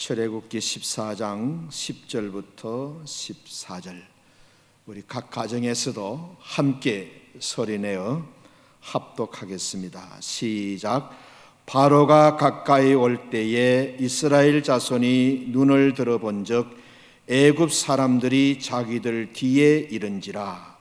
출애굽기 14장 10절부터 14절, 우리 각 가정에서도 함께 소리내어 합독하겠습니다. 시작. 바로가 가까이 올 때에 이스라엘 자손이 눈을 들어본즉 애굽 사람들이 자기들 뒤에 이른지라.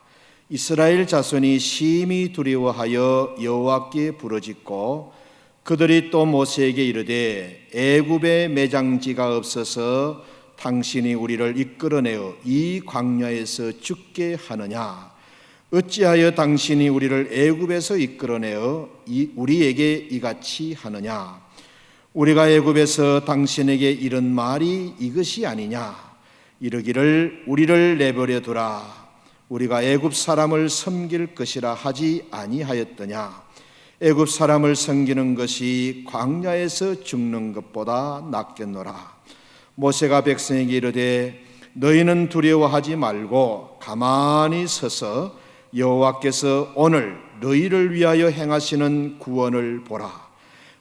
이스라엘 자손이 심히 두려워하여 여호와께 부르짖고 그들이 또 모세에게 이르되 애굽에 매장지가 없어서 당신이 우리를 이끌어내어 이 광야에서 죽게 하느냐? 어찌하여 당신이 우리를 애굽에서 이끌어내어 우리에게 이같이 하느냐? 우리가 애굽에서 당신에게 이른 말이 이것이 아니냐? 이르기를 우리를 내버려 두라. 우리가 애굽 사람을 섬길 것이라 하지 아니하였더냐? 애굽 사람을 섬기는 것이 광야에서 죽는 것보다 낫겠노라. 모세가 백성에게 이르되 너희는 두려워하지 말고 가만히 서서 여호와께서 오늘 너희를 위하여 행하시는 구원을 보라.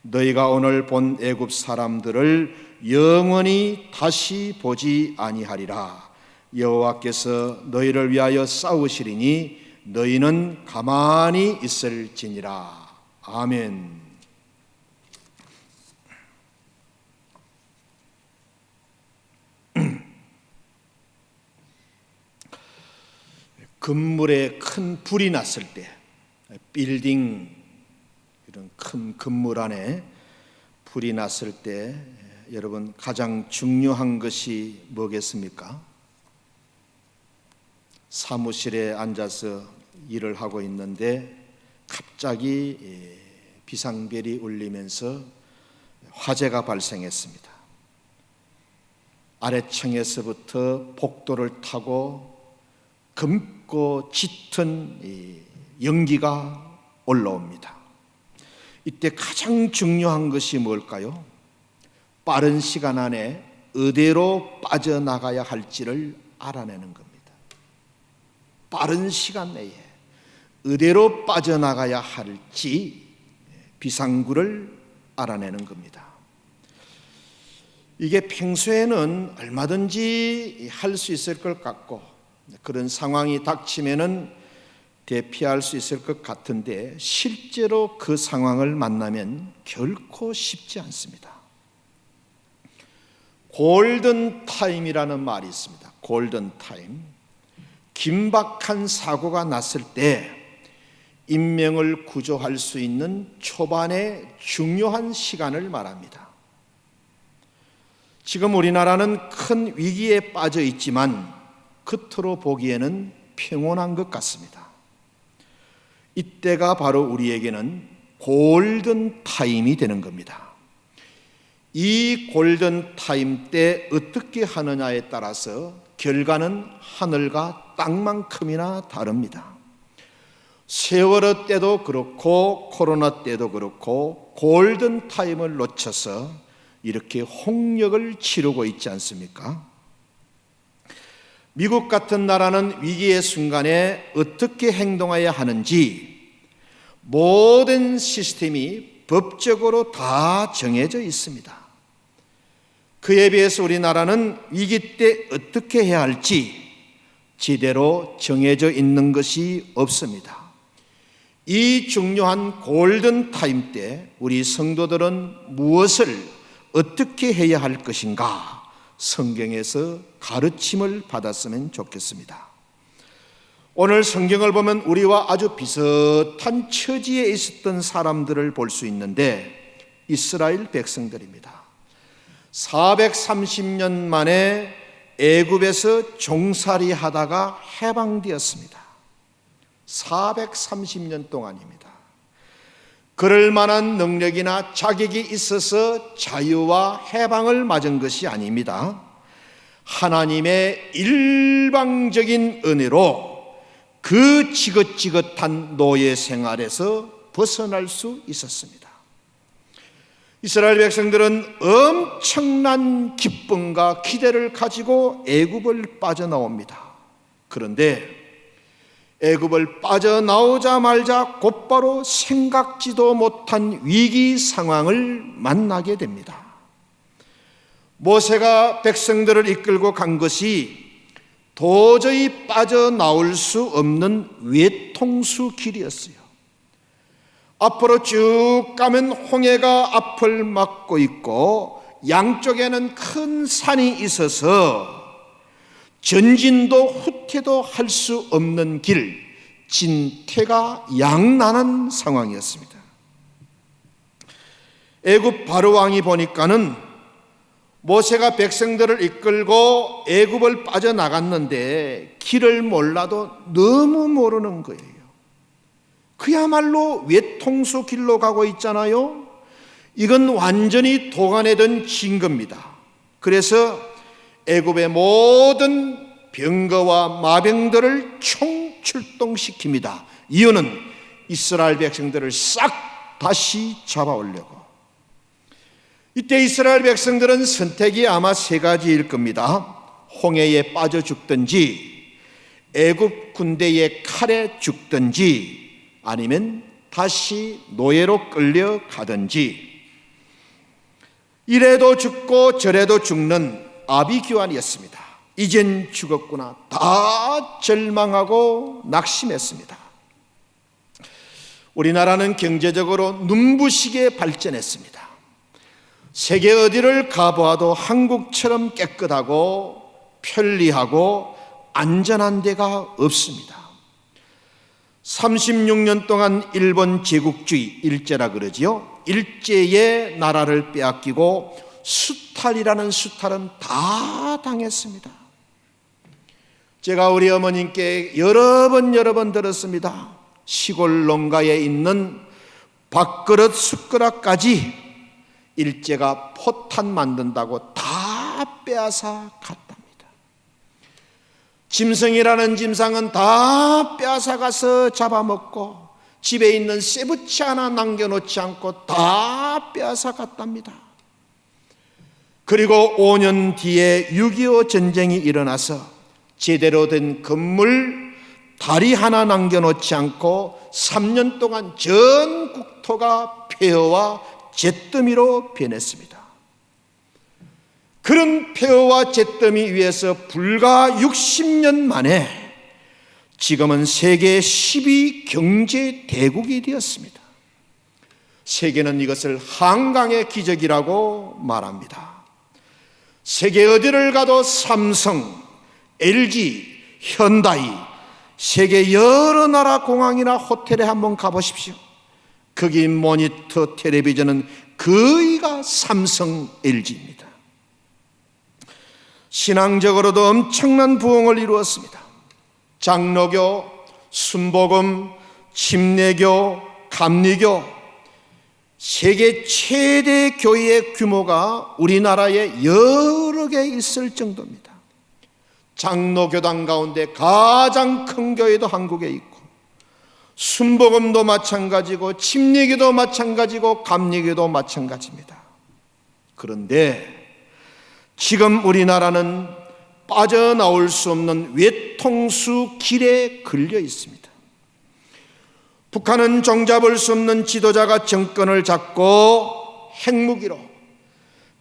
너희가 오늘 본 애굽 사람들을 영원히 다시 보지 아니하리라. 여호와께서 너희를 위하여 싸우시리니 너희는 가만히 있을지니라. 아멘. 건물에 큰 불이 났을 때, 빌딩 이런 큰 건물 안에 불이 났을 때 여러분 가장 중요한 것이 뭐겠습니까? 사무실에 앉아서 일을 하고 있는데 갑자기 비상벨이 울리면서 화재가 발생했습니다. 아래층에서부터 복도를 타고 검고 짙은 연기가 올라옵니다. 이때 가장 중요한 것이 뭘까요? 빠른 시간 안에 어디로 빠져나가야 할지를 알아내는 겁니다. 빠른 시간 내에 어디로 빠져나가야 할지 비상구를 알아내는 겁니다. 이게 평소에는 얼마든지 할 수 있을 것 같고 그런 상황이 닥치면은 대피할 수 있을 것 같은데 실제로 그 상황을 만나면 결코 쉽지 않습니다. 골든 타임이라는 말이 있습니다. 골든 타임. 긴박한 사고가 났을 때 인명을 구조할 수 있는 초반의 중요한 시간을 말합니다. 지금 우리나라는 큰 위기에 빠져 있지만 겉으로 보기에는 평온한 것 같습니다. 이때가 바로 우리에게는 골든 타임이 되는 겁니다. 이 골든 타임 때 어떻게 하느냐에 따라서 결과는 하늘과 땅만큼이나 다릅니다. 세월호 때도 그렇고 코로나 때도 그렇고 골든 타임을 놓쳐서 이렇게 홍역을 치르고 있지 않습니까? 미국 같은 나라는 위기의 순간에 어떻게 행동해야 하는지 모든 시스템이 법적으로 다 정해져 있습니다. 그에 비해서 우리나라는 위기 때 어떻게 해야 할지 제대로 정해져 있는 것이 없습니다. 이 중요한 골든 타임 때 우리 성도들은 무엇을 어떻게 해야 할 것인가 성경에서 가르침을 받았으면 좋겠습니다. 오늘 성경을 보면 우리와 아주 비슷한 처지에 있었던 사람들을 볼 수 있는데 이스라엘 백성들입니다. 430년 만에 애굽에서 종살이 하다가 해방되었습니다. 430년 동안입니다. 그럴 만한 능력이나 자격이 있어서 자유와 해방을 맞은 것이 아닙니다. 하나님의 일방적인 은혜로 그 지긋지긋한 노예 생활에서 벗어날 수 있었습니다. 이스라엘 백성들은 엄청난 기쁨과 기대를 가지고 애굽을 빠져나옵니다. 그런데 애굽을 빠져나오자마자 곧바로 생각지도 못한 위기 상황을 만나게 됩니다. 모세가 백성들을 이끌고 간 것이 도저히 빠져나올 수 없는 외통수 길이었어요. 앞으로 쭉 가면 홍해가 앞을 막고 있고 양쪽에는 큰 산이 있어서 전진도 후퇴도 할 수 없는 길, 진퇴가 양난한 상황이었습니다. 애굽 바로 왕이 보니까는 모세가 백성들을 이끌고 애굽을 빠져나갔는데 길을 몰라도 너무 모르는 거예요. 그야말로 외통수 길로 가고 있잖아요. 이건 완전히 도가내던 증거입니다. 그래서 애굽의 모든 병거와 마병들을 총출동시킵니다. 이유는 이스라엘 백성들을 싹 다시 잡아오려고. 이때 이스라엘 백성들은 선택이 아마 세 가지일 겁니다. 홍해에 빠져 죽든지, 애굽 군대의 칼에 죽든지, 아니면 다시 노예로 끌려가든지. 이래도 죽고 저래도 죽는 아비규환이었습니다. 이젠 죽었구나. 다 절망하고 낙심했습니다. 우리나라는 경제적으로 눈부시게 발전했습니다. 세계 어디를 가보아도 한국처럼 깨끗하고 편리하고 안전한 데가 없습니다. 36년 동안 일본 제국주의, 일제라 그러지요. 일제의 나라를 빼앗기고 수탈이라는 수탈은 다 당했습니다. 제가 우리 어머님께 여러 번 들었습니다. 시골 농가에 있는 밥그릇 숟가락까지 일제가 포탄 만든다고 다 빼앗아 갔답니다. 짐승이라는 짐승은 다 빼앗아 가서 잡아먹고 집에 있는 쇠붙이 하나 남겨놓지 않고 다 빼앗아 갔답니다. 그리고 5년 뒤에 6.25 전쟁이 일어나서 제대로 된 건물 다리 하나 남겨놓지 않고 3년 동안 전 국토가 폐허와 잿더미로 변했습니다. 그런 폐허와 잿더미 위에서 불과 60년 만에 지금은 세계 10위 경제 대국이 되었습니다. 세계는 이것을 한강의 기적이라고 말합니다. 세계 어디를 가도 삼성, LG, 현다이, 세계 여러 나라 공항이나 호텔에 한번 가보십시오. 거기 모니터 텔레비전은 거의가 삼성, LG입니다. 신앙적으로도 엄청난 부흥을 이루었습니다. 장로교, 순복음, 침례교, 감리교, 세계 최대 교회의 규모가 우리나라에 여러 개 있을 정도입니다. 장로교단 가운데 가장 큰 교회도 한국에 있고, 순복음도 마찬가지고 침례교도 마찬가지고 감리교도 마찬가지입니다. 그런데 지금 우리나라는 빠져나올 수 없는 외통수 길에 걸려 있습니다. 북한은 종잡을 수 없는 지도자가 정권을 잡고 핵무기로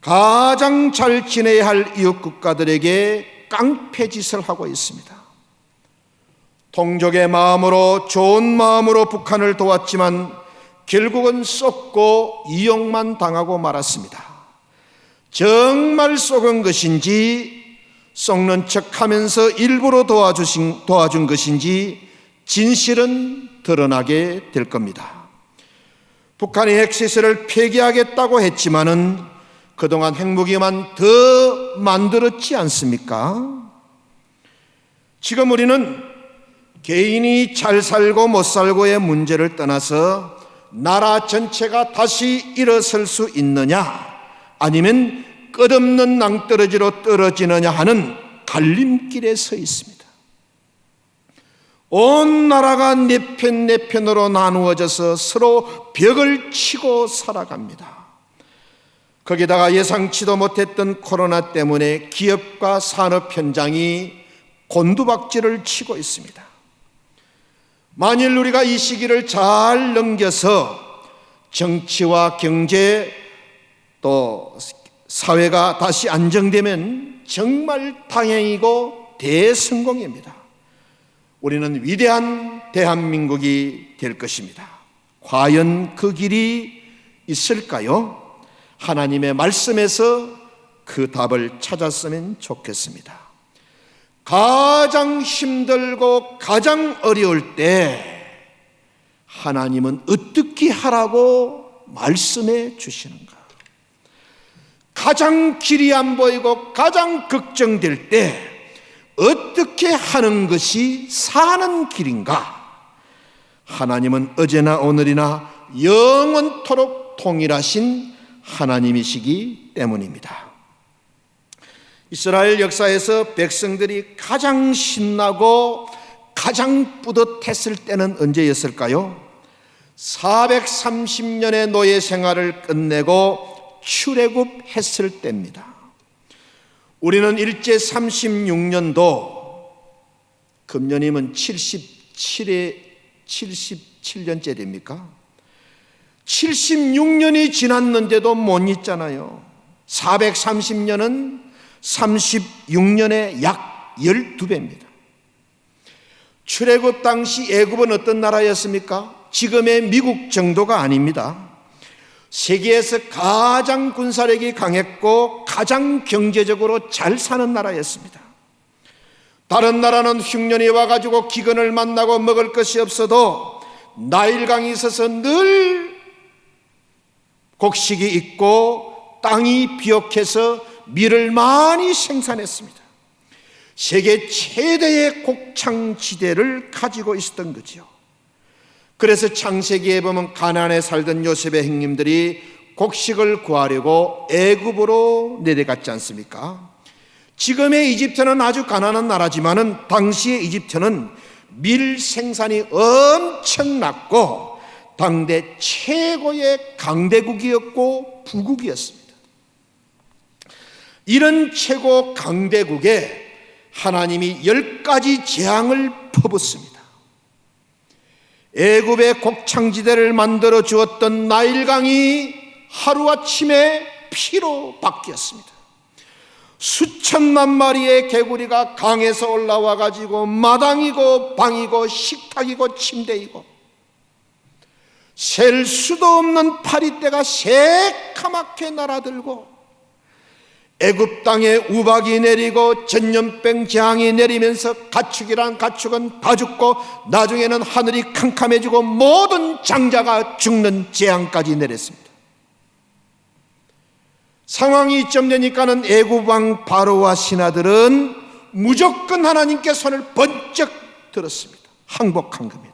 가장 잘 지내야 할 이웃 국가들에게 깡패짓을 하고 있습니다. 동족의 마음으로, 좋은 마음으로 북한을 도왔지만 결국은 쏟고 이용만 당하고 말았습니다. 정말 속은 것인지 썩는 척하면서 일부러 도와준 것인지 진실은 드러나게 될 겁니다. 북한이 핵시설을 폐기하겠다고 했지만은 그동안 핵무기만 더 만들었지 않습니까? 지금 우리는 개인이 잘 살고 못 살고의 문제를 떠나서 나라 전체가 다시 일어설 수 있느냐, 아니면 끝없는 낭떠러지로 떨어지느냐 하는 갈림길에 서 있습니다. 온 나라가 네 편 네 편으로 나누어져서 서로 벽을 치고 살아갑니다. 거기다가 예상치도 못했던 코로나 때문에 기업과 산업 현장이 곤두박질을 치고 있습니다. 만일 우리가 이 시기를 잘 넘겨서 정치와 경제 또 사회가 다시 안정되면 정말 다행이고 대성공입니다. 우리는 위대한 대한민국이 될 것입니다. 과연 그 길이 있을까요? 하나님의 말씀에서 그 답을 찾았으면 좋겠습니다. 가장 힘들고 가장 어려울 때 하나님은 어떻게 하라고 말씀해 주시는가? 가장 길이 안 보이고 가장 걱정될 때 어떻게 하는 것이 사는 길인가? 하나님은 어제나 오늘이나 영원토록 동일하신 하나님이시기 때문입니다. 이스라엘 역사에서 백성들이 가장 신나고 가장 뿌듯했을 때는 언제였을까요? 430년의 노예 생활을 끝내고 출애굽했을 때입니다. 우리는 일제 36년도, 금년이면 77년째 됩니까? 76년이 지났는데도 못 잊잖아요. 430년은 36년의 약 12배입니다. 출애굽 당시 애굽은 어떤 나라였습니까? 지금의 미국 정도가 아닙니다. 세계에서 가장 군사력이 강했고 가장 경제적으로 잘 사는 나라였습니다. 다른 나라는 흉년이 와가지고 기근을 만나고 먹을 것이 없어도 나일강이 있어서 늘 곡식이 있고 땅이 비옥해서 밀을 많이 생산했습니다. 세계 최대의 곡창지대를 가지고 있었던 거죠. 그래서 창세기에 보면 가나안에 살던 요셉의 형님들이 곡식을 구하려고 애굽으로 내려갔지 않습니까? 지금의 이집트는 아주 가난한 나라지만은 당시의 이집트는 밀 생산이 엄청났고 당대 최고의 강대국이었고 부국이었습니다. 이런 최고 강대국에 하나님이 10가지 재앙을 퍼붓습니다. 애굽의 곡창지대를 만들어 주었던 나일강이 하루아침에 피로 바뀌었습니다. 수천만 마리의 개구리가 강에서 올라와 가지고 마당이고 방이고 식탁이고 침대이고 셀 수도 없는 파리떼가 새카맣게 날아들고 애굽 땅에 우박이 내리고 전염병 재앙이 내리면서 가축이란 가축은 다 죽고 나중에는 하늘이 캄캄해지고 모든 장자가 죽는 재앙까지 내렸습니다. 상황이 이쯤 되니까는 애굽 왕 바로와 신하들은 무조건 하나님께 손을 번쩍 들었습니다. 항복한 겁니다.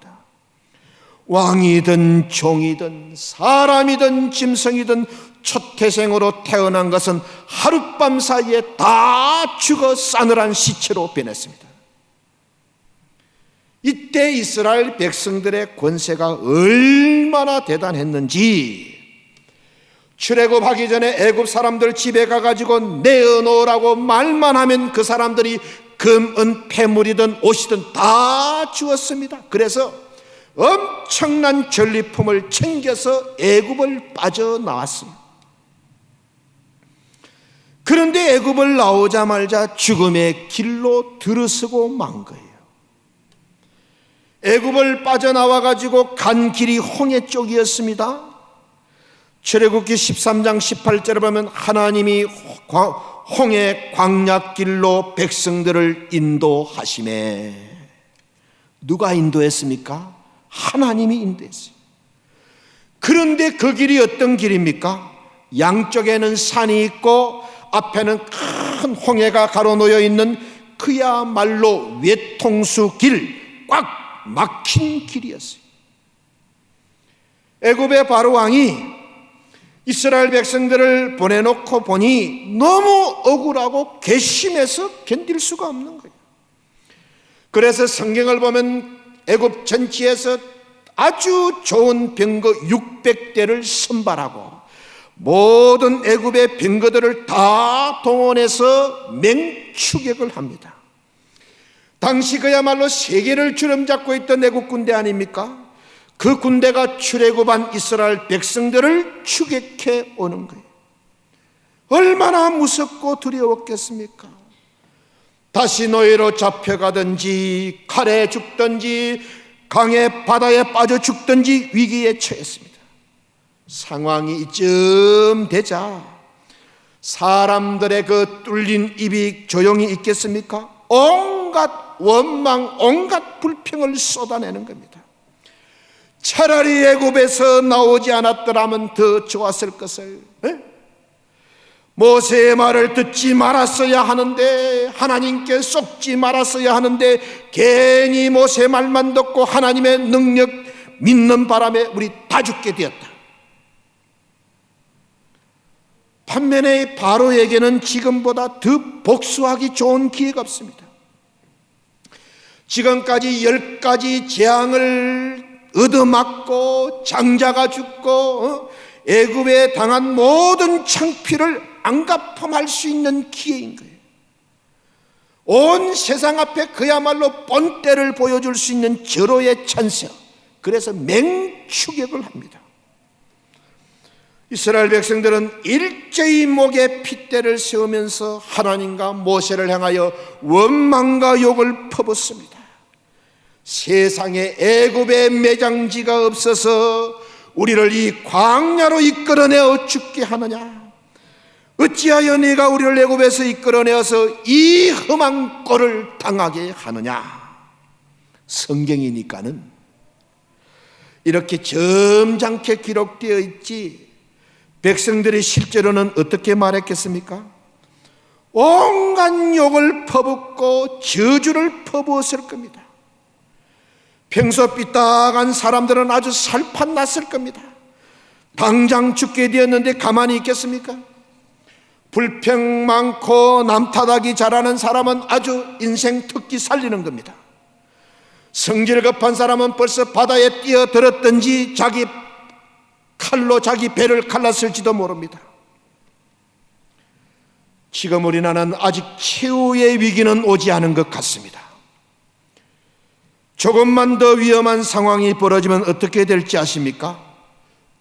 왕이든 종이든 사람이든 짐승이든 초태생으로 태어난 것은 하룻밤 사이에 다 죽어 싸늘한 시체로 변했습니다. 이때 이스라엘 백성들의 권세가 얼마나 대단했는지 출애굽하기 전에 애굽 사람들 집에 가가지고 내어놓으라고 말만 하면 그 사람들이 금, 은, 폐물이든 옷이든 다 주었습니다. 그래서 엄청난 전리품을 챙겨서 애굽을 빠져나왔습니다. 그런데 애굽을 나오자마자 죽음의 길로 들어서고 만 거예요. 애굽을 빠져나와가지고 간 길이 홍해 쪽이었습니다. 출애굽기 13장 18절에 보면 하나님이 홍해 광야길로 백성들을 인도하시매. 누가 인도했습니까? 하나님이 인도했어요. 그런데 그 길이 어떤 길입니까? 양쪽에는 산이 있고 앞에는 큰 홍해가 가로놓여 있는 그야말로 외통수 길, 꽉 막힌 길이었어요. 애굽의 바로 왕이 이스라엘 백성들을 보내놓고 보니 너무 억울하고 괘씸해서 견딜 수가 없는 거예요. 그래서 성경을 보면 애굽 전지에서 아주 좋은 병거 600대를 선발하고 모든 애굽의 병거들을 다 동원해서 맹추격을 합니다. 당시 그야말로 세계를 주름잡고 있던 애굽 군대 아닙니까? 그 군대가 출애굽한 이스라엘 백성들을 추격해 오는 거예요. 얼마나 무섭고 두려웠겠습니까? 다시 노예로 잡혀가든지 칼에 죽든지 강에 바다에 빠져 죽든지 위기에 처했습니다. 상황이 이쯤 되자 사람들의 그 뚫린 입이 조용히 있겠습니까? 온갖 원망, 온갖 불평을 쏟아내는 겁니다. 차라리 애굽에서 나오지 않았더라면 더 좋았을 것을, 모세의 말을 듣지 말았어야 하는데, 하나님께 속지 말았어야 하는데, 괜히 모세 말만 듣고 하나님의 능력 믿는 바람에 우리 다 죽게 되었다. 반면에 바로에게는 지금보다 더 복수하기 좋은 기회가 없습니다. 지금까지 10가지 재앙을 얻어맞고 장자가 죽고 애굽에 당한 모든 창피를 안갚음할 수 있는 기회인 거예요. 온 세상 앞에 그야말로 본때를 보여줄 수 있는 절호의 찬스. 그래서 맹추격을 합니다. 이스라엘 백성들은 일제히 목에 핏대를 세우면서 하나님과 모세를 향하여 원망과 욕을 퍼붓습니다. 세상에 애굽의 매장지가 없어서 우리를 이 광야로 이끌어내어 죽게 하느냐? 어찌하여 네가 우리를 애굽에서 이끌어내어서 이 험한 꼴을 당하게 하느냐? 성경이니까는 이렇게 점잖게 기록되어 있지, 백성들이 실제로는 어떻게 말했겠습니까? 온갖 욕을 퍼붓고 저주를 퍼부었을 겁니다. 평소 삐딱한 사람들은 아주 살판났을 겁니다. 당장 죽게 되었는데 가만히 있겠습니까? 불평 많고 남 탓하기 잘하는 사람은 아주 인생 특기 살리는 겁니다. 성질 급한 사람은 벌써 바다에 뛰어들었든지 자기 칼로 자기 배를 갈랐을지도 모릅니다. 지금 우리나라는 아직 최후의 위기는 오지 않은 것 같습니다. 조금만 더 위험한 상황이 벌어지면 어떻게 될지 아십니까?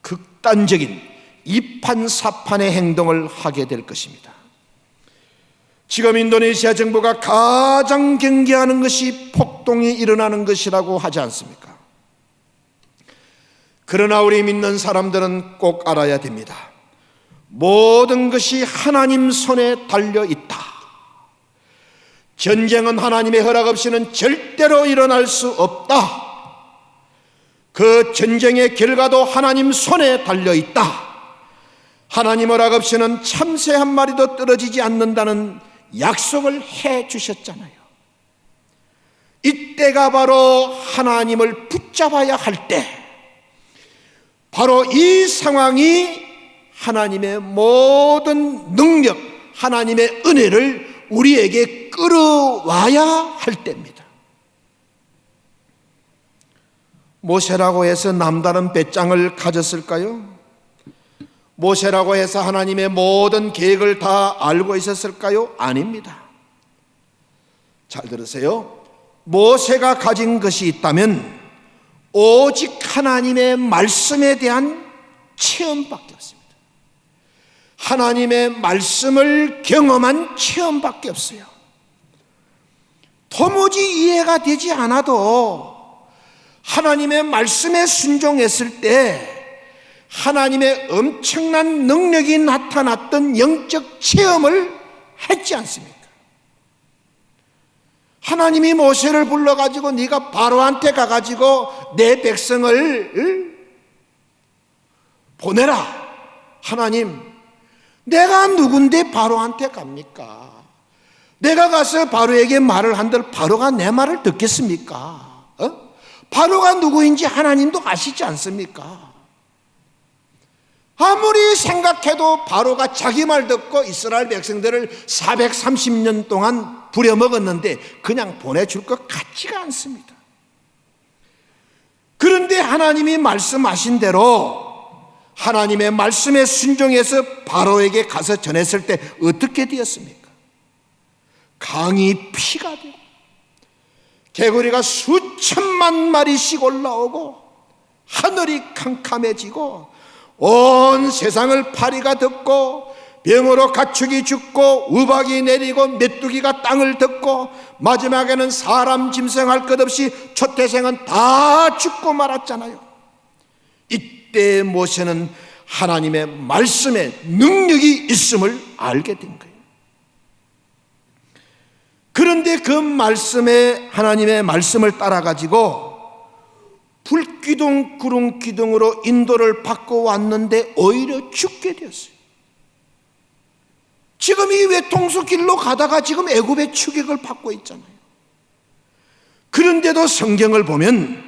극단적인 이판사판의 행동을 하게 될 것입니다. 지금 인도네시아 정부가 가장 경계하는 것이 폭동이 일어나는 것이라고 하지 않습니까? 그러나 우리 믿는 사람들은 꼭 알아야 됩니다. 모든 것이 하나님 손에 달려 있다. 전쟁은 하나님의 허락 없이는 절대로 일어날 수 없다. 그 전쟁의 결과도 하나님 손에 달려 있다. 하나님 허락 없이는 참새 한 마리도 떨어지지 않는다는 약속을 해 주셨잖아요. 이때가 바로 하나님을 붙잡아야 할 때, 바로 이 상황이 하나님의 모든 능력, 하나님의 은혜를 우리에게 끌어와야 할 때입니다. 모세라고 해서 남다른 배짱을 가졌을까요? 모세라고 해서 하나님의 모든 계획을 다 알고 있었을까요? 아닙니다. 잘 들으세요. 모세가 가진 것이 있다면 오직 하나님의 말씀에 대한 체험밖에 없습니다. 하나님의 말씀을 경험한 체험밖에 없어요. 도무지 이해가 되지 않아도 하나님의 말씀에 순종했을 때 하나님의 엄청난 능력이 나타났던 영적 체험을 했지 않습니까? 하나님이 모세를 불러가지고 네가 바로한테 가가지고 내 백성을 보내라. 하나님, 내가 누군데 바로한테 갑니까? 내가 가서 바로에게 말을 한들 바로가 내 말을 듣겠습니까? 바로가 누구인지 하나님도 아시지 않습니까? 아무리 생각해도 바로가 자기 말 듣고 이스라엘 백성들을 430년 동안 부려먹었는데 그냥 보내줄 것 같지가 않습니다. 그런데 하나님이 말씀하신 대로 하나님의 말씀에 순종해서 바로에게 가서 전했을 때 어떻게 되었습니까? 강이 피가 되고 개구리가 수천만 마리씩 올라오고 하늘이 캄캄해지고 온 세상을 파리가 덮고 병으로 가축이 죽고 우박이 내리고 메뚜기가 땅을 덮고 마지막에는 사람 짐승할 것 없이 초태생은 다 죽고 말았잖아요. 이때 모세는 하나님의 말씀에 능력이 있음을 알게 된 거예요. 그런데 그 말씀에 하나님의 말씀을 따라 가지고 불기둥 구름 기둥으로 인도를 받고 왔는데 오히려 죽게 되었어요. 지금 이 외통수 길로 가다가 지금 애굽의 추격을 받고 있잖아요. 그런데도 성경을 보면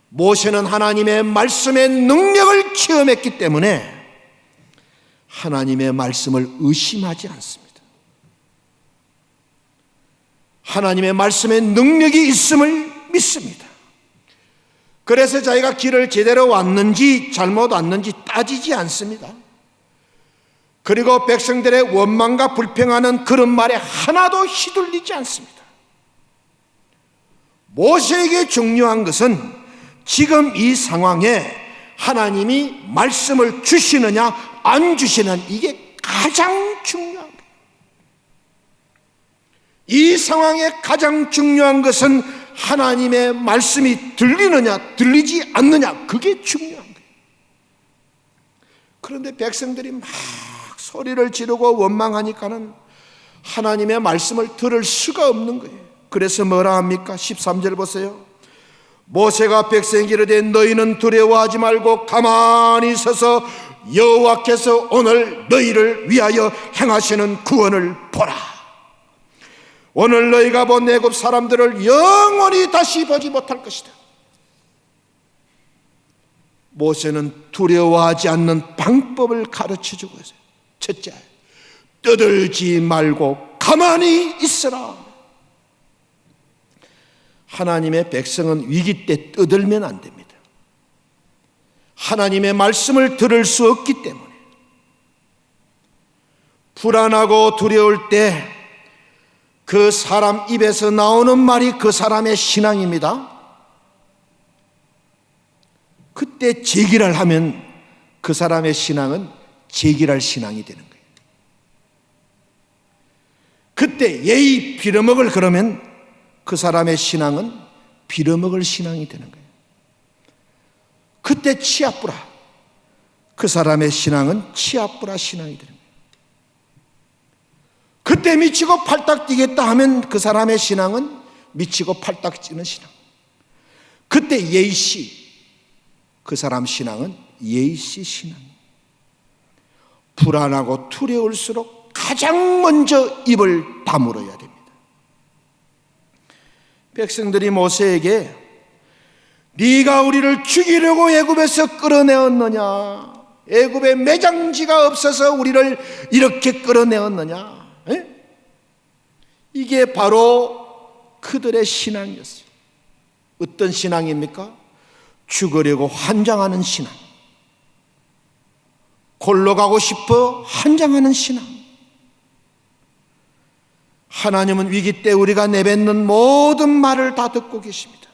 모세는 하나님의 말씀의 능력을 체험했기 때문에 하나님의 말씀을 의심하지 않습니다. 하나님의 말씀의 능력이 있음을 믿습니다. 그래서 자기가 길을 제대로 왔는지 잘못 왔는지 따지지 않습니다. 그리고 백성들의 원망과 불평하는 그런 말에 하나도 휘둘리지 않습니다. 모세에게 중요한 것은 지금 이 상황에 하나님이 말씀을 주시느냐 안 주시느냐, 이게 가장 중요한 거예요. 이 상황에 가장 중요한 것은 하나님의 말씀이 들리느냐 들리지 않느냐, 그게 중요한 거예요. 그런데 백성들이 막 소리를 지르고 원망하니까는 하나님의 말씀을 들을 수가 없는 거예요. 그래서 뭐라 합니까? 13절 보세요. 모세가 백성에게 이르되 너희는 두려워하지 말고 가만히 서서 여호와께서 오늘 너희를 위하여 행하시는 구원을 보라. 오늘 너희가 본 애굽 사람들을 영원히 다시 보지 못할 것이다. 모세는 두려워하지 않는 방법을 가르쳐주고 있어요. 첫째, 떠들지 말고 가만히 있으라. 하나님의 백성은 위기 때 떠들면 안 됩니다. 하나님의 말씀을 들을 수 없기 때문에. 불안하고 두려울 때 그 사람 입에서 나오는 말이 그 사람의 신앙입니다. 그때 제기를 하면 그 사람의 신앙은 제기할 신앙이 되는 거예요. 그때 예의 빌어먹을 그러면 그 사람의 신앙은 빌어먹을 신앙이 되는 거예요. 그때 치아뿌라, 그 사람의 신앙은 치아뿌라 신앙이 되는 거예요. 그때 미치고 팔딱 뛰겠다 하면 그 사람의 신앙은 미치고 팔딱 뛰는 신앙. 그때 예의씨, 그 사람 신앙은 예의씨 신앙. 불안하고 두려울수록 가장 먼저 입을 다물어야 됩니다. 백성들이 모세에게 네가 우리를 죽이려고 애굽에서 끌어내었느냐, 애굽에 매장지가 없어서 우리를 이렇게 끌어내었느냐, 이게 바로 그들의 신앙이었어요. 어떤 신앙입니까? 죽으려고 환장하는 신앙, 골로 가고 싶어 환장하는 신앙. 하나님은 위기 때 우리가 내뱉는 모든 말을 다 듣고 계십니다.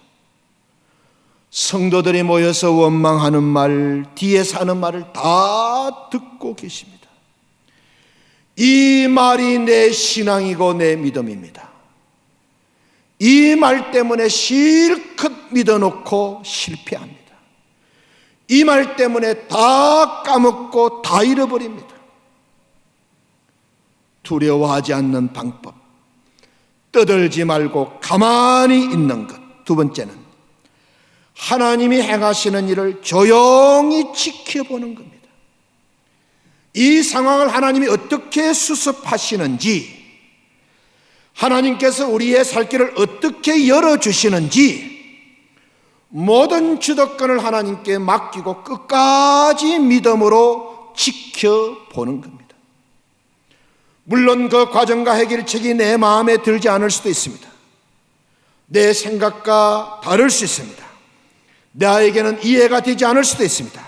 성도들이 모여서 원망하는 말, 뒤에서 하는 말을 다 듣고 계십니다. 이 말이 내 신앙이고 내 믿음입니다. 이 말 때문에 실컷 믿어놓고 실패합니다. 이 말 때문에 다 까먹고 다 잃어버립니다. 두려워하지 않는 방법, 떠들지 말고 가만히 있는 것. 두 번째는 하나님이 행하시는 일을 조용히 지켜보는 겁니다. 이 상황을 하나님이 어떻게 수습하시는지, 하나님께서 우리의 살 길을 어떻게 열어주시는지 모든 주도권을 하나님께 맡기고 끝까지 믿음으로 지켜보는 겁니다. 물론 그 과정과 해결책이 내 마음에 들지 않을 수도 있습니다. 내 생각과 다를 수 있습니다. 나에게는 이해가 되지 않을 수도 있습니다.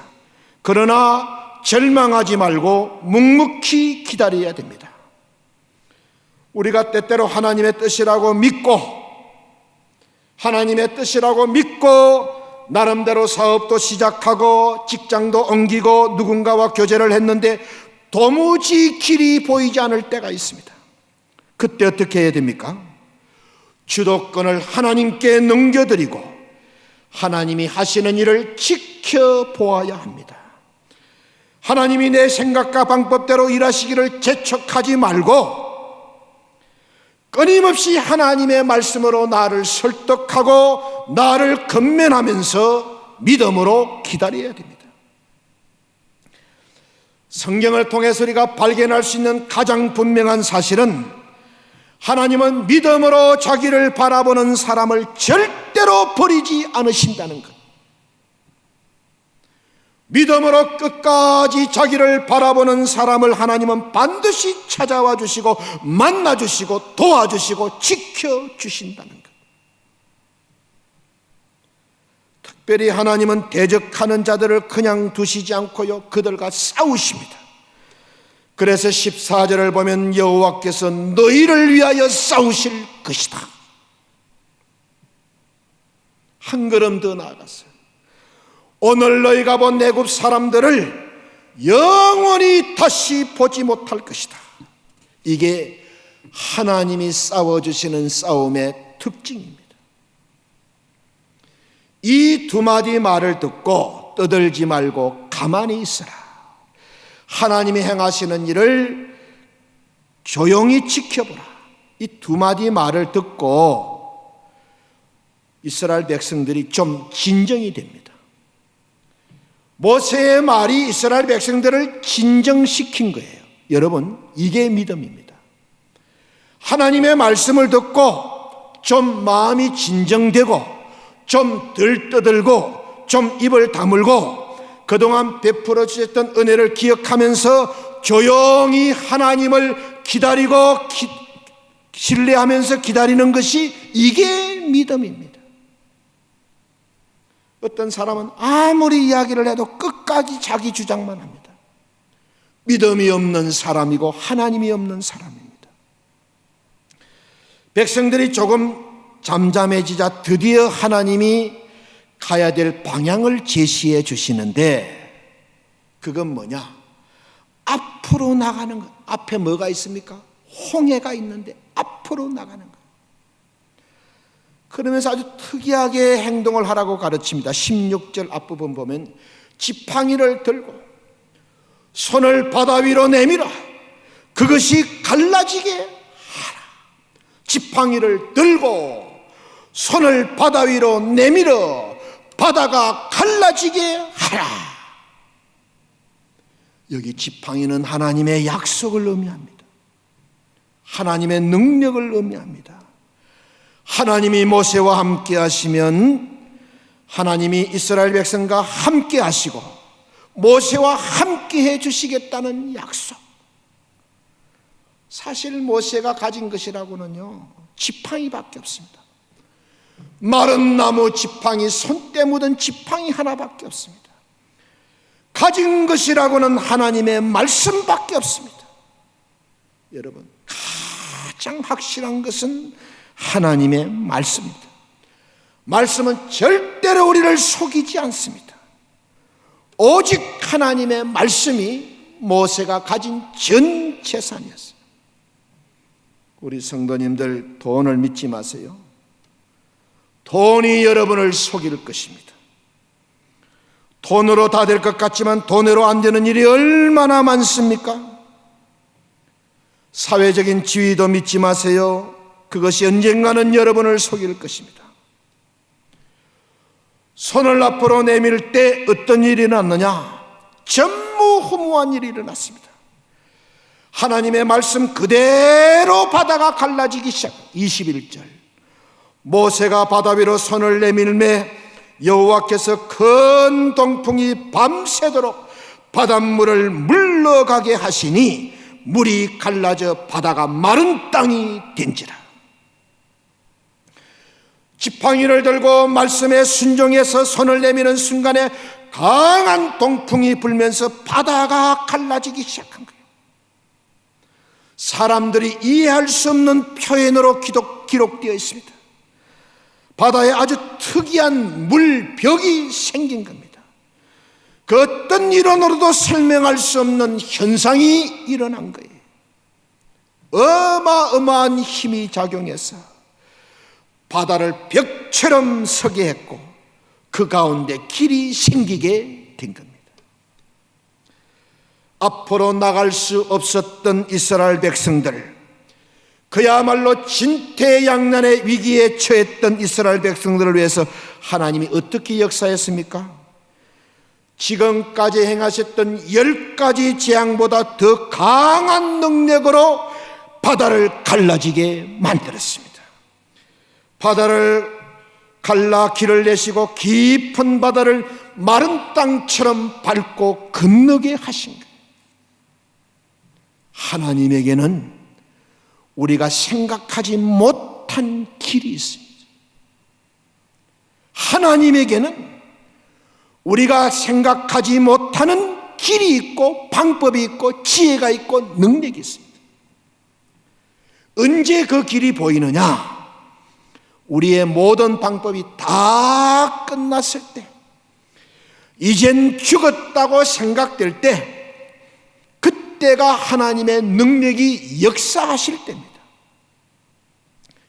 그러나 절망하지 말고 묵묵히 기다려야 됩니다. 우리가 때때로 하나님의 뜻이라고 믿고, 하나님의 뜻이라고 믿고 나름대로 사업도 시작하고 직장도 옮기고 누군가와 교제를 했는데 도무지 길이 보이지 않을 때가 있습니다. 그때 어떻게 해야 됩니까? 주도권을 하나님께 넘겨드리고 하나님이 하시는 일을 지켜보아야 합니다. 하나님이 내 생각과 방법대로 일하시기를 재촉하지 말고 끊임없이 하나님의 말씀으로 나를 설득하고 나를 건면하면서 믿음으로 기다려야 됩니다. 성경을 통해서 우리가 발견할 수 있는 가장 분명한 사실은 하나님은 믿음으로 자기를 바라보는 사람을 절대로 버리지 않으신다는 것. 믿음으로 끝까지 자기를 바라보는 사람을 하나님은 반드시 찾아와 주시고 만나 주시고 도와주시고 지켜주신다는 것. 특별히 하나님은 대적하는 자들을 그냥 두시지 않고요, 그들과 싸우십니다. 그래서 14절을 보면 여호와께서 너희를 위하여 싸우실 것이다. 한 걸음 더 나아갔어요. 오늘 너희가 본 애굽 사람들을 영원히 다시 보지 못할 것이다. 이게 하나님이 싸워주시는 싸움의 특징입니다. 이 두 마디 말을 듣고 떠들지 말고 가만히 있으라. 하나님이 행하시는 일을 조용히 지켜보라. 이 두 마디 말을 듣고 이스라엘 백성들이 좀 진정이 됩니다. 모세의 말이 이스라엘 백성들을 진정시킨 거예요. 여러분, 이게 믿음입니다. 하나님의 말씀을 듣고 좀 마음이 진정되고 좀 덜 떠들고 좀 입을 다물고 그동안 베풀어 주셨던 은혜를 기억하면서 조용히 하나님을 기다리고 신뢰하면서 기다리는 것이 이게 믿음입니다. 어떤 사람은 아무리 이야기를 해도 끝까지 자기 주장만 합니다. 믿음이 없는 사람이고 하나님이 없는 사람입니다. 백성들이 조금 잠잠해지자 드디어 하나님이 가야 될 방향을 제시해 주시는데 그건 뭐냐? 앞으로 나가는 것. 앞에 뭐가 있습니까? 홍해가 있는데 앞으로 나가는 것. 그러면서 아주 특이하게 행동을 하라고 가르칩니다. 16절 앞부분 보면 지팡이를 들고 손을 바다 위로 내밀어 그것이 갈라지게 하라. 지팡이를 들고 손을 바다 위로 내밀어 바다가 갈라지게 하라. 여기 지팡이는 하나님의 약속을 의미합니다. 하나님의 능력을 의미합니다. 하나님이 모세와 함께 하시면 하나님이 이스라엘 백성과 함께 하시고 모세와 함께 해 주시겠다는 약속. 사실 모세가 가진 것이라고는요, 지팡이밖에 없습니다. 마른 나무 지팡이, 손때 묻은 지팡이 하나밖에 없습니다. 가진 것이라고는 하나님의 말씀밖에 없습니다. 여러분, 가장 확실한 것은 하나님의 말씀입니다. 말씀은 절대로 우리를 속이지 않습니다. 오직 하나님의 말씀이 모세가 가진 전 재산이었어요. 우리 성도님들, 돈을 믿지 마세요. 돈이 여러분을 속일 것입니다. 돈으로 다 될 것 같지만 돈으로 안 되는 일이 얼마나 많습니까? 사회적인 지위도 믿지 마세요. 그것이 언젠가는 여러분을 속일 것입니다. 손을 앞으로 내밀 때 어떤 일이 일어났느냐? 전무후무한 일이 일어났습니다. 하나님의 말씀 그대로 바다가 갈라지기 시작. 21절 모세가 바다 위로 손을 내밀매 여호와께서 큰 동풍이 밤새도록 바닷물을 물러가게 하시니 물이 갈라져 바다가 마른 땅이 된지라. 지팡이를 들고 말씀에 순종해서 손을 내미는 순간에 강한 동풍이 불면서 바다가 갈라지기 시작한 거예요. 사람들이 이해할 수 없는 표현으로 기록되어 있습니다. 바다에 아주 특이한 물벽이 생긴 겁니다. 그 어떤 이론으로도 설명할 수 없는 현상이 일어난 거예요. 어마어마한 힘이 작용해서 바다를 벽처럼 서게 했고 그 가운데 길이 생기게 된 겁니다. 앞으로 나갈 수 없었던 이스라엘 백성들, 그야말로 진퇴양난의 위기에 처했던 이스라엘 백성들을 위해서 하나님이 어떻게 역사했습니까? 지금까지 행하셨던 10가지 재앙보다 더 강한 능력으로 바다를 갈라지게 만들었습니다. 바다를 갈라 길을 내시고 깊은 바다를 마른 땅처럼 밟고 건너게 하신 거예요. 하나님에게는 우리가 생각하지 못한 길이 있습니다. 하나님에게는 우리가 생각하지 못하는 길이 있고 방법이 있고 지혜가 있고 능력이 있습니다. 언제 그 길이 보이느냐? 우리의 모든 방법이 다 끝났을 때, 이젠 죽었다고 생각될 때, 그때가 하나님의 능력이 역사하실 때입니다.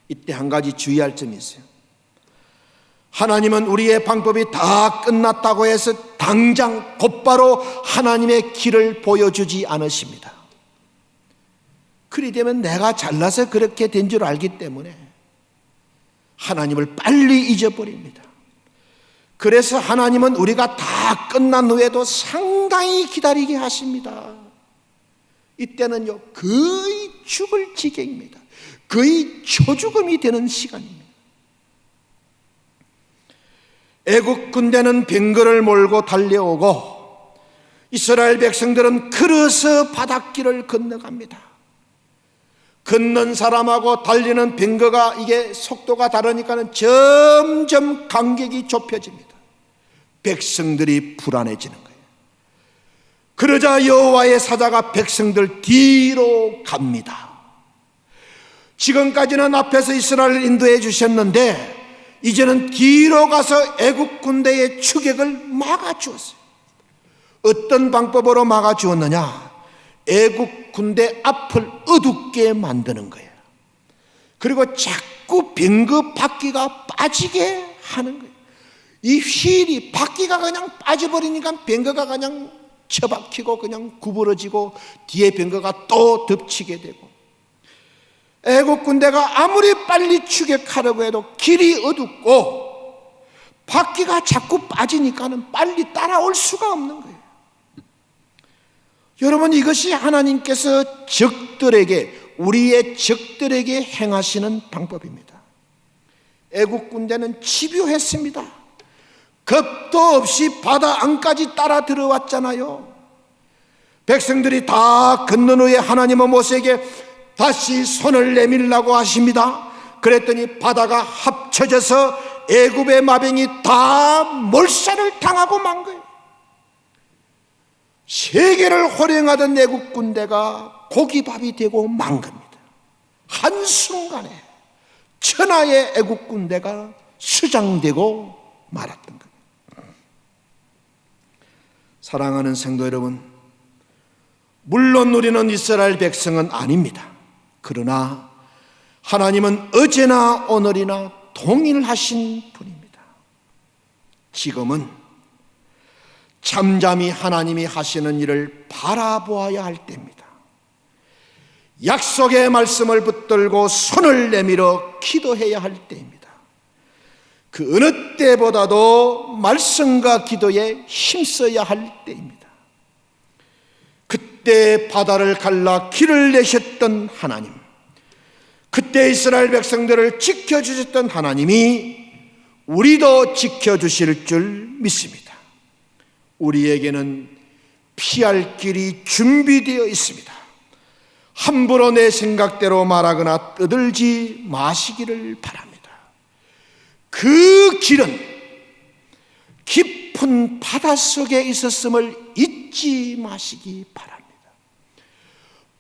이때 한 가지 주의할 점이 있어요. 하나님은 우리의 방법이 다 끝났다고 해서 당장 곧바로 하나님의 길을 보여주지 않으십니다. 그리 되면 내가 잘나서 그렇게 된 줄 알기 때문에 하나님을 빨리 잊어버립니다. 그래서 하나님은 우리가 다 끝난 후에도 상당히 기다리게 하십니다. 이때는요, 거의 죽을 지경입니다. 거의 초죽음이 되는 시간입니다. 애국 군대는 병거를 몰고 달려오고 이스라엘 백성들은 걸어서 바닷길을 건너갑니다. 걷는 사람하고 달리는 병거가 이게 속도가 다르니까는 점점 간격이 좁혀집니다. 백성들이 불안해지는 거예요. 그러자 여호와의 사자가 백성들 뒤로 갑니다. 지금까지는 앞에서 이스라엘을 인도해 주셨는데 이제는 뒤로 가서 애국 군대의 추격을 막아주었어요. 어떤 방법으로 막아주었느냐? 애국 군대 앞을 어둡게 만드는 거예요. 그리고 자꾸 병거 바퀴가 빠지게 하는 거예요. 이 휠이 바퀴가 그냥 빠져버리니까 병거가 그냥 처박히고 그냥 구부러지고 뒤에 병거가 또 덮치게 되고, 애국 군대가 아무리 빨리 추격하려고 해도 길이 어둡고 바퀴가 자꾸 빠지니까는 빨리 따라올 수가 없는 거예요. 여러분, 이것이 하나님께서 적들에게, 우리의 적들에게 행하시는 방법입니다. 애국 군대는 집요했습니다. 겁도 없이 바다 안까지 따라 들어왔잖아요. 백성들이 다 건넌 후에 하나님은 모세에게 다시 손을 내밀라고 하십니다. 그랬더니 바다가 합쳐져서 애굽의 마병이 다 몰살을 당하고 만 거예요. 세계를 호령하던 애국 군대가 고기밥이 되고 만 겁니다. 한순간에 천하의 애국 군대가 수장되고 말았던 겁니다. 사랑하는 성도 여러분, 물론 우리는 이스라엘 백성은 아닙니다. 그러나 하나님은 어제나 오늘이나 동일하신 분입니다. 지금은 잠잠히 하나님이 하시는 일을 바라보아야 할 때입니다. 약속의 말씀을 붙들고 손을 내밀어 기도해야 할 때입니다. 그 어느 때보다도 말씀과 기도에 힘써야 할 때입니다. 그때 바다를 갈라 길을 내셨던 하나님, 그때 이스라엘 백성들을 지켜주셨던 하나님이 우리도 지켜주실 줄 믿습니다. 우리에게는 피할 길이 준비되어 있습니다. 함부로 내 생각대로 말하거나 떠들지 마시기를 바랍니다. 그 길은 깊은 바닷속에 있었음을 잊지 마시기 바랍니다.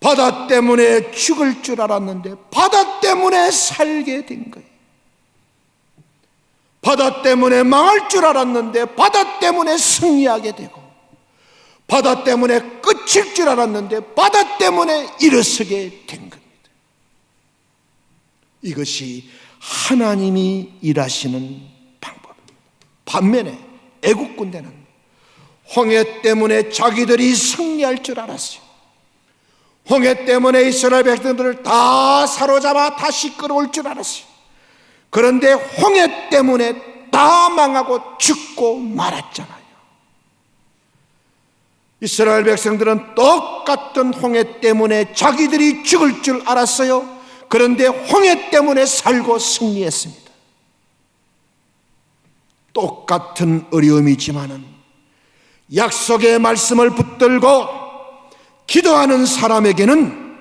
바다 때문에 죽을 줄 알았는데 바다 때문에 살게 된 거예요. 바다 때문에 망할 줄 알았는데 바다 때문에 승리하게 되고, 바다 때문에 끝일 줄 알았는데 바다 때문에 일어서게 된 겁니다. 이것이 하나님이 일하시는 방법입니다. 반면에 애국 군대는 홍해 때문에 자기들이 승리할 줄 알았어요. 홍해 때문에 이스라엘 백성들을 다 사로잡아 다시 끌어올 줄 알았어요. 그런데 홍해 때문에 다 망하고 죽고 말았잖아요. 이스라엘 백성들은 똑같은 홍해 때문에 자기들이 죽을 줄 알았어요. 그런데 홍해 때문에 살고 승리했습니다. 똑같은 어려움이지만은 약속의 말씀을 붙들고 기도하는 사람에게는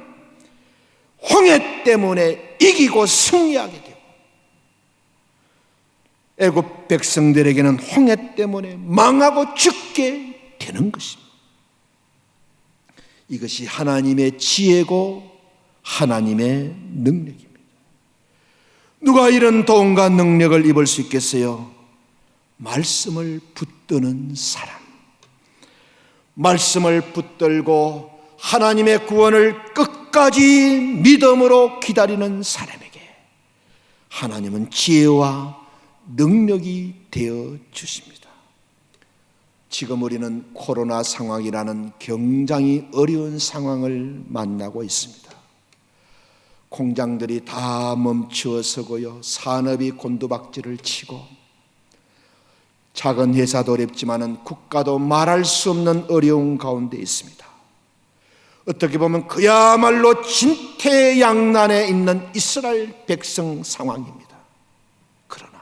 홍해 때문에 이기고 승리하게 되고, 애굽 백성들에게는 홍해 때문에 망하고 죽게 되는 것입니다. 이것이 하나님의 지혜고 하나님의 능력입니다. 누가 이런 도움과 능력을 입을 수 있겠어요? 말씀을 붙드는 사람, 말씀을 붙들고 하나님의 구원을 끝까지 믿음으로 기다리는 사람에게 하나님은 지혜와 능력이 되어 주십니다. 지금 우리는 코로나 상황이라는 굉장히 어려운 상황을 만나고 있습니다. 공장들이 다 멈추어 서고요, 산업이 곤두박질을 치고, 작은 회사도 어렵지만은 국가도 말할 수 없는 어려운 가운데 있습니다. 어떻게 보면 그야말로 진퇴양난에 있는 이스라엘 백성 상황입니다. 그러나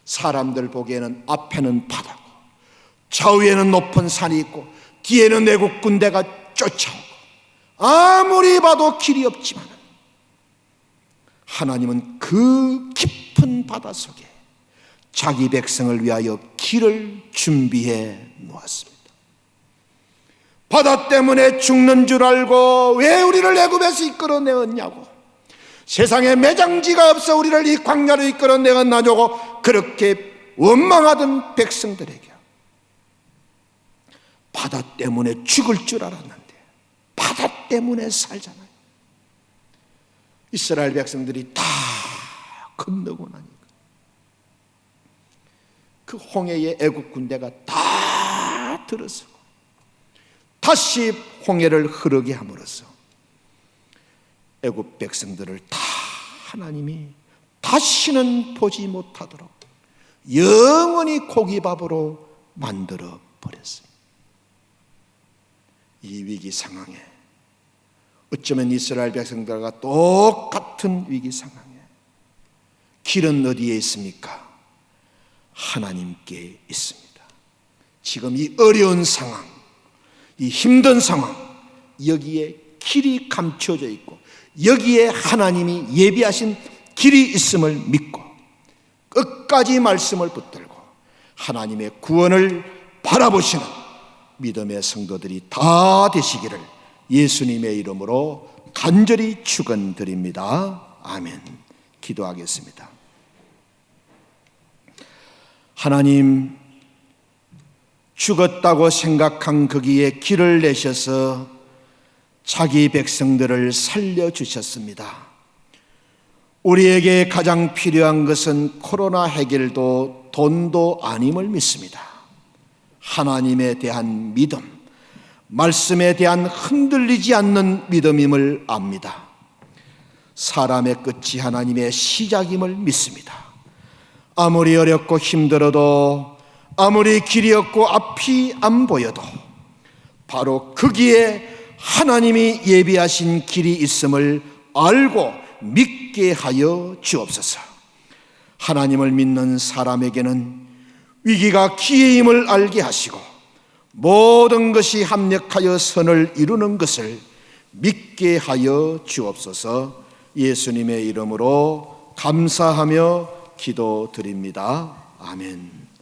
사람들 보기에는 앞에는 바다고 좌우에는 높은 산이 있고 뒤에는 애국 군대가 쫓아오고 아무리 봐도 길이 없지만 하나님은 그 깊은 바다 속에 자기 백성을 위하여 길을 준비해 놓았습니다. 바다 때문에 죽는 줄 알고 왜 우리를 애굽에서 이끌어내었냐고, 세상에 매장지가 없어 우리를 이 광야로 이끌어내었나냐고 그렇게 원망하던 백성들에게 바다 때문에 죽을 줄 알았는데 바다 때문에 살잖아요. 이스라엘 백성들이 다 건너고 나니까 그 홍해의 애국 군대가 다 들어서고 다시 홍해를 흐르게 함으로써 애국 백성들을 다 하나님이 다시는 보지 못하도록 영원히 고기밥으로 만들어 버렸어요. 이 위기 상황에 어쩌면 이스라엘 백성들과 똑같은 위기 상황에 길은 어디에 있습니까? 하나님께 있습니다. 지금 이 어려운 상황, 이 힘든 상황, 여기에 길이 감춰져 있고 여기에 하나님이 예비하신 길이 있음을 믿고 끝까지 말씀을 붙들고 하나님의 구원을 바라보시는 믿음의 성도들이 다 되시기를 예수님의 이름으로 간절히 축원드립니다. 아멘. 기도하겠습니다. 하나님, 죽었다고 생각한 거기에 길을 내셔서 자기 백성들을 살려주셨습니다. 우리에게 가장 필요한 것은 코로나 해결도 돈도 아님을 믿습니다. 하나님에 대한 믿음, 말씀에 대한 흔들리지 않는 믿음임을 압니다. 사람의 끝이 하나님의 시작임을 믿습니다. 아무리 어렵고 힘들어도, 아무리 길이 없고 앞이 안 보여도 바로 거기에 하나님이 예비하신 길이 있음을 알고 믿게 하여 주옵소서. 하나님을 믿는 사람에게는 위기가 기회임을 알게 하시고 모든 것이 합력하여 선을 이루는 것을 믿게 하여 주옵소서. 예수님의 이름으로 감사하며 기도드립니다. 아멘.